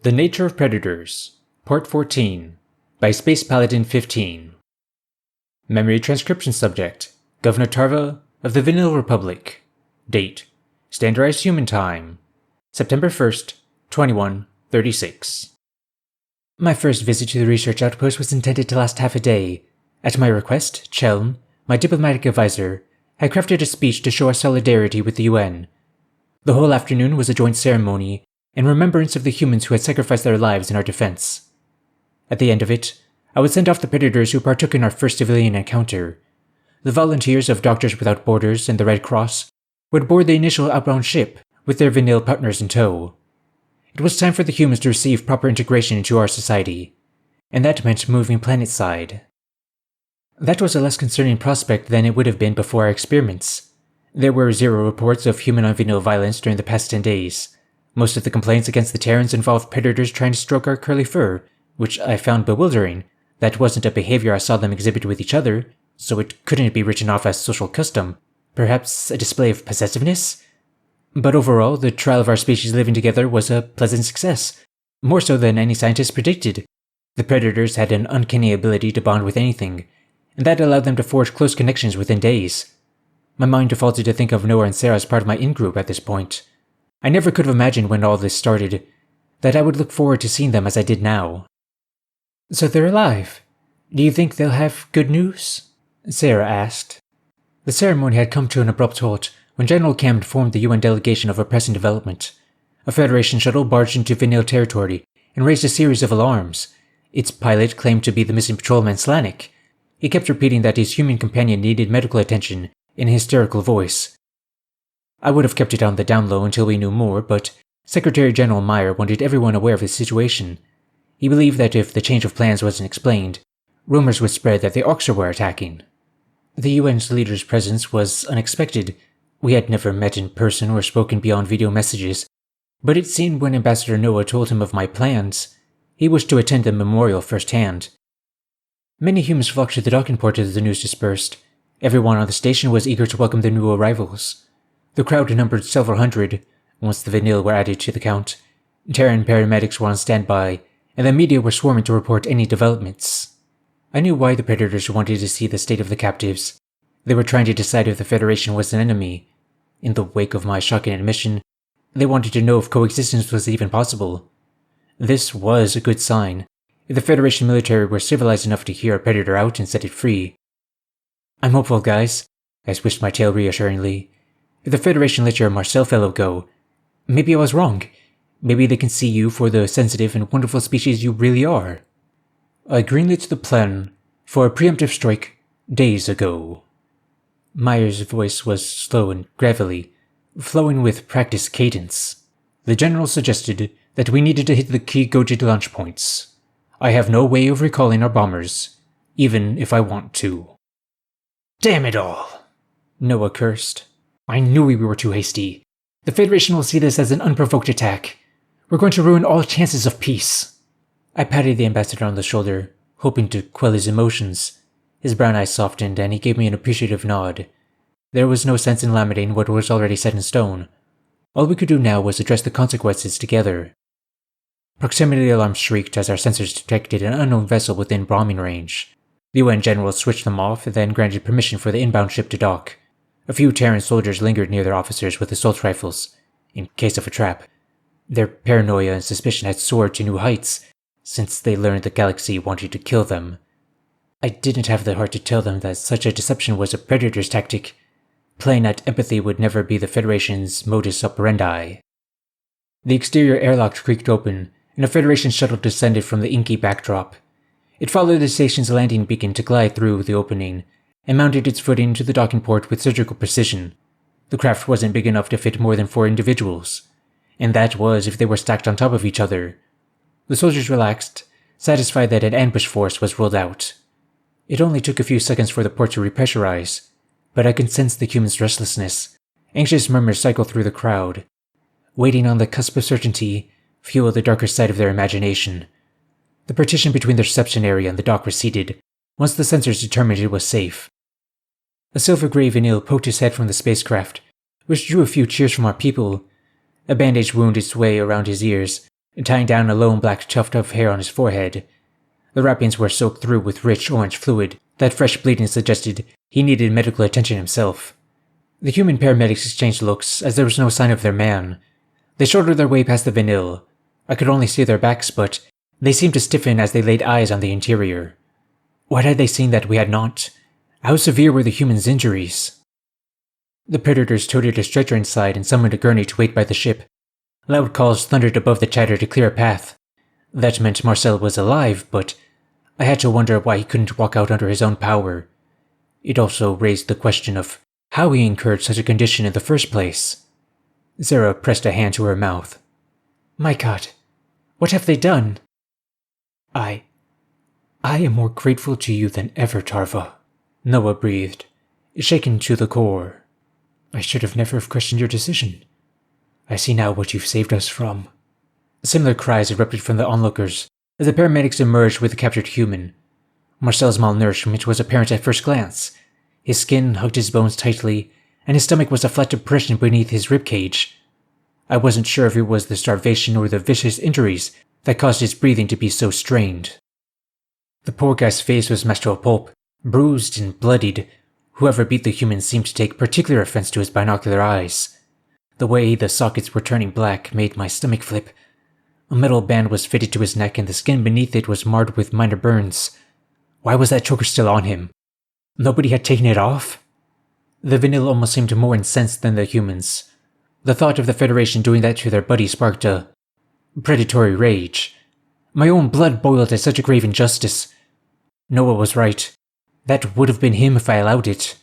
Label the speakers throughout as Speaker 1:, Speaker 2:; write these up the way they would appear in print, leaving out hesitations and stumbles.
Speaker 1: The Nature of Predators, Part 14, by Space Paladin 15. Memory Transcription Subject, Governor Tarva of the Vanilla Republic. Date, Standardized Human Time, September 1st, 2136. My first visit to the research outpost was intended to last half a day. At my request, Chelm, my diplomatic advisor, had crafted a speech to show our solidarity with the UN. The whole afternoon was a joint ceremony in remembrance of the humans who had sacrificed their lives in our defense. At the end of it, I would send off the predators who partook in our first civilian encounter. The volunteers of Doctors Without Borders and the Red Cross would board the initial outbound ship with their vanilla partners in tow. It was time for the humans to receive proper integration into our society, and that meant moving planetside. That was a less concerning prospect than it would have been before our experiments. There were 0 reports of human-on-vanilla violence during the past 10 days. Most of the complaints against the Terrans involved predators trying to stroke our curly fur, which I found bewildering. That wasn't a behavior I saw them exhibit with each other, so it couldn't be written off as social custom. Perhaps a display of possessiveness? But overall, the trial of our species living together was a pleasant success, more so than any scientist predicted. The predators had an uncanny ability to bond with anything, and that allowed them to forge close connections within days. My mind defaulted to think of Noah and Sarah as part of my in-group at this point. I never could have imagined when all this started that I would look forward to seeing them as I did now. "So they're alive. Do you think they'll have good news?" Sarah asked. The ceremony had come to an abrupt halt when General Cam informed the UN delegation of a pressing development. A Federation shuttle barged into Vanilla territory and raised a series of alarms. Its pilot claimed to be the missing patrolman Slanik. He kept repeating that his human companion needed medical attention in a hysterical voice. I would have kept it on the down low until we knew more, but Secretary General Meyer wanted everyone aware of the situation. He believed that if the change of plans wasn't explained, rumors would spread that the Orcs were attacking. The UN's leader's presence was unexpected. We had never met in person or spoken beyond video messages, but it seemed when Ambassador Noah told him of my plans, he wished to attend the memorial firsthand. Many humans flocked to the docking port as the news dispersed. Everyone on the station was eager to welcome the new arrivals. The crowd numbered several hundred, once the vanilla were added to the count. Terran paramedics were on standby, and the media were swarming to report any developments. I knew why the predators wanted to see the state of the captives. They were trying to decide if the Federation was an enemy. In the wake of my shocking admission, they wanted to know if coexistence was even possible. This was a good sign. If the Federation military were civilized enough to hear a predator out and set it free. "I'm hopeful, guys," I swished my tail reassuringly. "If the Federation let your Marcel fellow go, maybe I was wrong. Maybe they can see you for the sensitive and wonderful species you really are." I greenlit the plan for a preemptive strike days ago. Meyer's voice was slow and gravelly, flowing with practiced cadence. The general suggested that we needed to hit the key Gojid launch points. I have no way of recalling our bombers, even if I want to. "Damn it all," Noah cursed. "I knew we were too hasty. The Federation will see this as an unprovoked attack. We're going to ruin all chances of peace." I patted the ambassador on the shoulder, hoping to quell his emotions. His brown eyes softened and he gave me an appreciative nod. There was no sense in laminating what was already set in stone. All we could do now was address the consequences together. Proximity alarms shrieked as our sensors detected an unknown vessel within bombing range. The UN general switched them off and then granted permission for the inbound ship to dock. A few Terran soldiers lingered near their officers with assault rifles, in case of a trap. Their paranoia and suspicion had soared to new heights since they learned the galaxy wanted to kill them. I didn't have the heart to tell them that such a deception was a predator's tactic. Playing at empathy would never be the Federation's modus operandi. The exterior airlock creaked open, and a Federation shuttle descended from the inky backdrop. It followed the station's landing beacon to glide through the opening, and mounted its footing to the docking port with surgical precision. The craft wasn't big enough to fit more than 4 individuals, and that was if they were stacked on top of each other. The soldiers relaxed, satisfied that an ambush force was ruled out. It only took a few seconds for the port to repressurize, but I could sense the humans' restlessness. Anxious murmurs cycled through the crowd. Waiting on the cusp of certainty fueled the darker side of their imagination. The partition between the reception area and the dock receded once the sensors determined it was safe. A silver-gray vanille poked his head from the spacecraft, which drew a few cheers from our people. A bandage wound its way around his ears, tying down a lone black tuft of hair on his forehead. The wrappings were soaked through with rich orange fluid that fresh bleeding suggested he needed medical attention himself. The human paramedics exchanged looks as there was no sign of their man. They shouldered their way past the Vanille. I could only see their backs, but they seemed to stiffen as they laid eyes on the interior. What had they seen that we had not? How severe were the humans' injuries? The predators toted a stretcher inside and summoned a gurney to wait by the ship. Loud calls thundered above the chatter to clear a path. That meant Marcel was alive, but I had to wonder why he couldn't walk out under his own power. It also raised the question of how he incurred such a condition in the first place. Zara pressed a hand to her mouth. My God, what have they done? I am more grateful to you than ever, Tarva, Noah breathed, shaken to the core. I should have never have questioned your decision. I see now what you've saved us from. Similar cries erupted from the onlookers as the paramedics emerged with the captured human. Marcel's malnourishment was apparent at first glance. His skin hugged his bones tightly, and his stomach was a flat depression beneath his ribcage. I wasn't sure if it was the starvation or the vicious injuries that caused his breathing to be so strained. The poor guy's face was smashed to a pulp, bruised and bloodied. Whoever beat the human seemed to take particular offense to his binocular eyes. The way the sockets were turning black made my stomach flip. A metal band was fitted to his neck and the skin beneath it was marred with minor burns. Why was that choker still on him? Nobody had taken it off? The Vanille almost seemed more incensed than the humans. The thought of the Federation doing that to their buddy sparked a predatory rage. My own blood boiled at such a grave injustice. Noah was right. That would have been him if I allowed it.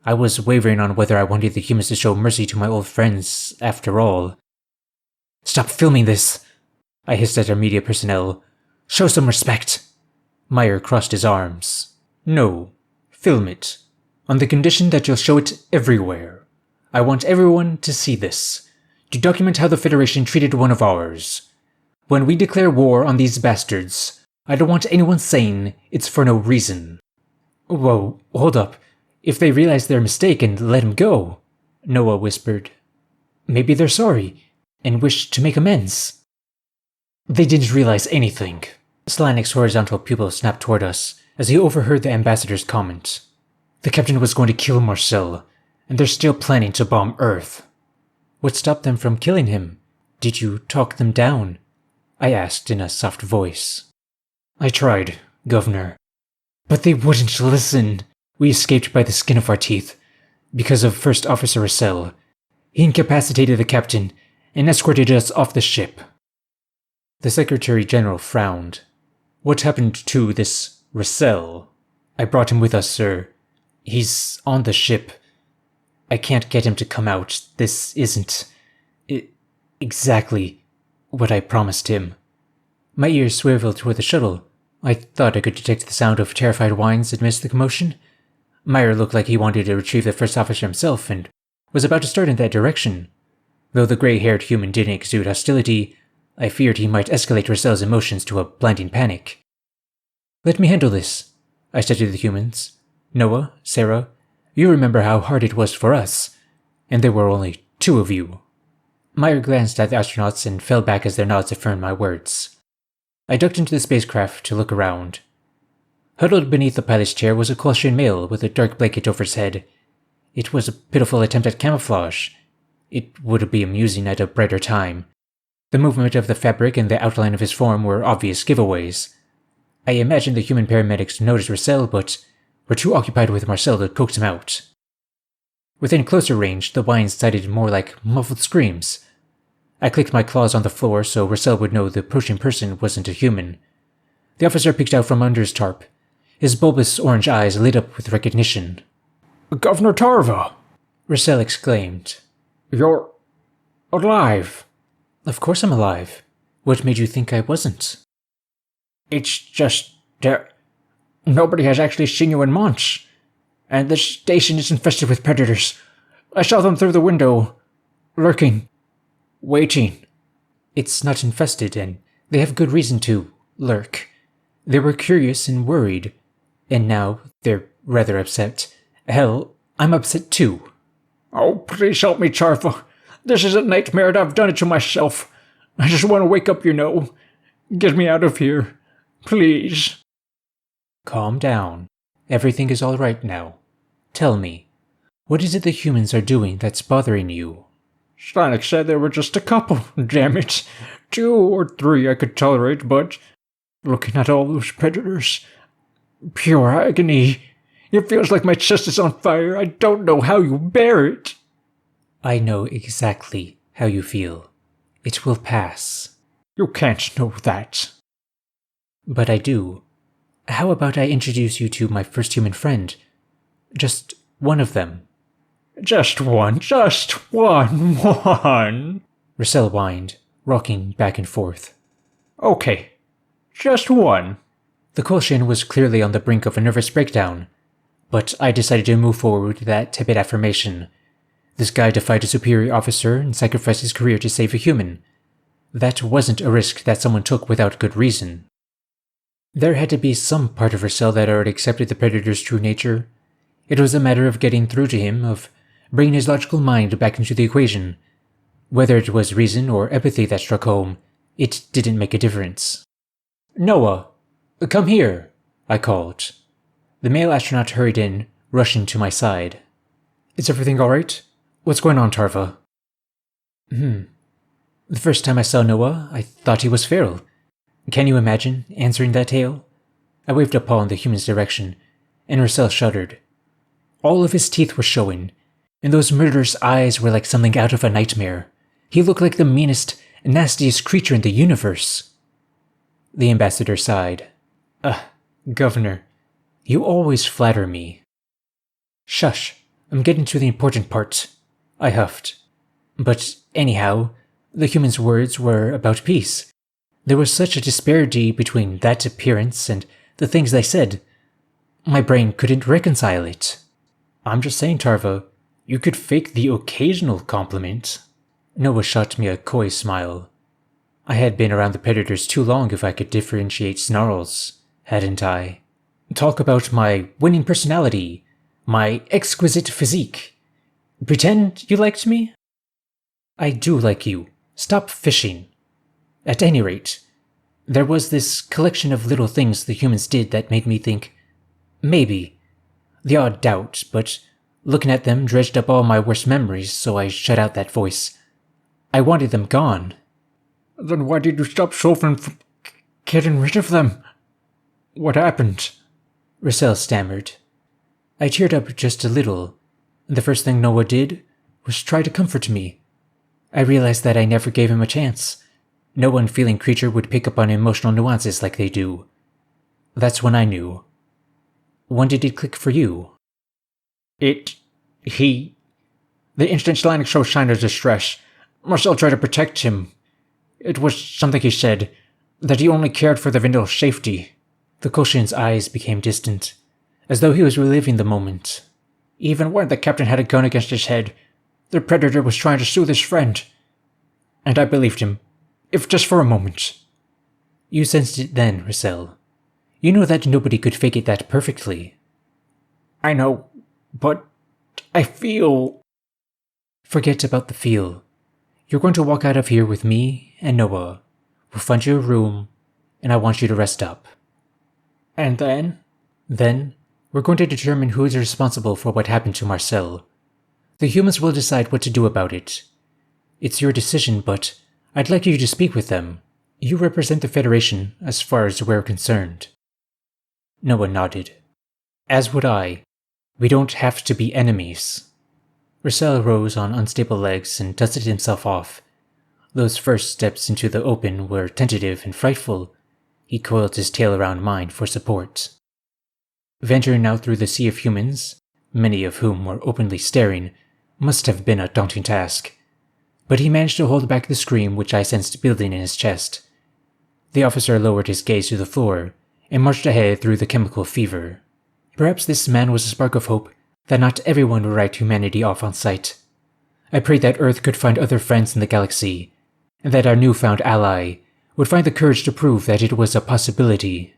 Speaker 1: I was wavering on whether I wanted the humans to show mercy to my old friends, after all. Stop filming this, I hissed at our media personnel. Show some respect. Meyer crossed his arms. No, film it. On the condition that you'll show it everywhere. I want everyone to see this. To document how the Federation treated one of ours. When we declare war on these bastards, I don't want anyone saying it's for no reason. Whoa, hold up. If they realize their mistake and let him go, Noah whispered. Maybe they're sorry, and wish to make amends. They didn't realize anything. Slanik's horizontal pupil snapped toward us as he overheard the ambassador's comment. The captain was going to kill Marcel, and they're still planning to bomb Earth. What stopped them from killing him? Did you talk them down? I asked in a soft voice. I tried, Governor. But they wouldn't listen. We escaped by the skin of our teeth, because of First Officer Russell. He incapacitated the captain and escorted us off the ship. The Secretary General frowned. What happened to this Russell? I brought him with us, sir. He's on the ship. I can't get him to come out. This isn't exactly what I promised him. My ears swiveled toward the shuttle. I thought I could detect the sound of terrified whines amidst the commotion. Meyer looked like he wanted to retrieve the first officer himself and was about to start in that direction. Though the gray-haired human didn't exude hostility, I feared he might escalate Russell's emotions to a blinding panic. Let me handle this, I said to the humans. Noah, Sarah, you remember how hard it was for us, and there were only 2 of you. Meyer glanced at the astronauts and fell back as their nods affirmed my words. I ducked into the spacecraft to look around. Huddled beneath the pilot's chair was a Caucasian male with a dark blanket over his head. It was a pitiful attempt at camouflage. It would be amusing at a brighter time. The movement of the fabric and the outline of his form were obvious giveaways. I imagined the human paramedics noticed Russell, but were too occupied with Marcel to coax him out. Within closer range, the whines sounded more like muffled screams. I clicked my claws on the floor so Russell would know the approaching person wasn't a human. The officer peeked out from under his tarp. His bulbous orange eyes lit up with recognition. Governor Tarva! Russell exclaimed. You're alive. Of course I'm alive. What made you think I wasn't? It's just nobody has actually seen you in months. And the station is infested with predators. I saw them through the window, lurking, waiting. It's not infested, and they have good reason to lurk. They were curious and worried, and now they're rather upset. Hell, I'm upset too. Oh, please help me, Charfa. This is a nightmare and I've done it to myself.
Speaker 2: I just want to wake up, Get me out of here. Please.
Speaker 1: Calm down. Everything is all right now. Tell me, what is it the humans are doing that's bothering you?
Speaker 2: Sonic said there were just a couple, damn it. 2 or 3 I could tolerate, but looking at all those predators, pure agony. It feels like my chest is on fire. I don't know how you bear it.
Speaker 1: I know exactly how you feel. It will pass.
Speaker 2: You can't know that.
Speaker 1: But I do. How about I introduce you to my first human friend? Just one of them.
Speaker 2: Just one.
Speaker 1: Russell whined, rocking back and forth.
Speaker 2: Okay, just one.
Speaker 1: The Kolshin was clearly on the brink of a nervous breakdown, but I decided to move forward with that tepid affirmation. This guy defied a superior officer and sacrificed his career to save a human. That wasn't a risk that someone took without good reason. There had to be some part of Russell that already accepted the Predator's true nature. It was a matter of getting through to him, of bringing his logical mind back into the equation. Whether it was reason or empathy that struck home, it didn't make a difference. Noah, come here, I called. The male astronaut hurried in, rushing to my side. Is everything alright? What's going on, Tarva? The first time I saw Noah, I thought he was feral. Can you imagine answering that hail? I waved a paw in the human's direction, and Russell shuddered. All of his teeth were showing, and those murderous eyes were like something out of a nightmare. He looked like the meanest, nastiest creature in the universe. The ambassador sighed. Governor, you always flatter me. Shush, I'm getting to the important part, I huffed. But anyhow, the human's words were about peace. There was such a disparity between that appearance and the things they said. My brain couldn't reconcile it. I'm just saying, Tarva, you could fake the occasional compliment. Noah shot me a coy smile. I had been around the Predators too long if I could differentiate snarls, hadn't I? Talk about my winning personality, my exquisite physique. Pretend you liked me? I do like you. Stop fishing. At any rate, there was this collection of little things the humans did that made me think, maybe. The odd doubt, but looking at them dredged up all my worst memories, so I shut out that voice. I wanted them gone.
Speaker 2: Then why did you stop Sophon from getting rid of them? What happened?
Speaker 1: Russell stammered. I teared up just a little. The first thing Noah did was try to comfort me. I realized that I never gave him a chance. No unfeeling creature would pick up on emotional nuances like they do. That's when I knew. When did it click for you?
Speaker 2: The instant Slannick showed signs of distress. Marcel tried to protect him. It was something he said, that he only cared for the Vindal's safety.
Speaker 1: The Koshin's eyes became distant, as though he was reliving the moment.
Speaker 2: Even when the captain had a gun against his head, the Predator was trying to soothe his friend. And I believed him, if just for a moment.
Speaker 1: You sensed it then, Russell. You know that nobody could fake it that perfectly.
Speaker 2: I know, but I feel...
Speaker 1: Forget about the feel. You're going to walk out of here with me and Noah. We'll find you a room, and I want you to rest up.
Speaker 2: And then?
Speaker 1: Then, we're going to determine who is responsible for what happened to Marcel. The humans will decide what to do about it. It's your decision, but I'd like you to speak with them. You represent the Federation as far as we're concerned. Noah nodded. As would I. We don't have to be enemies. Russell rose on unstable legs and dusted himself off. Those first steps into the open were tentative and frightful. He coiled his tail around mine for support. Venturing out through the sea of humans, many of whom were openly staring, must have been a daunting task. But he managed to hold back the scream which I sensed building in his chest. The officer lowered his gaze to the floor and marched ahead through the chemical fever. Perhaps this man was a spark of hope that not everyone would write humanity off on sight. I prayed that Earth could find other friends in the galaxy, and that our newfound ally would find the courage to prove that it was a possibility.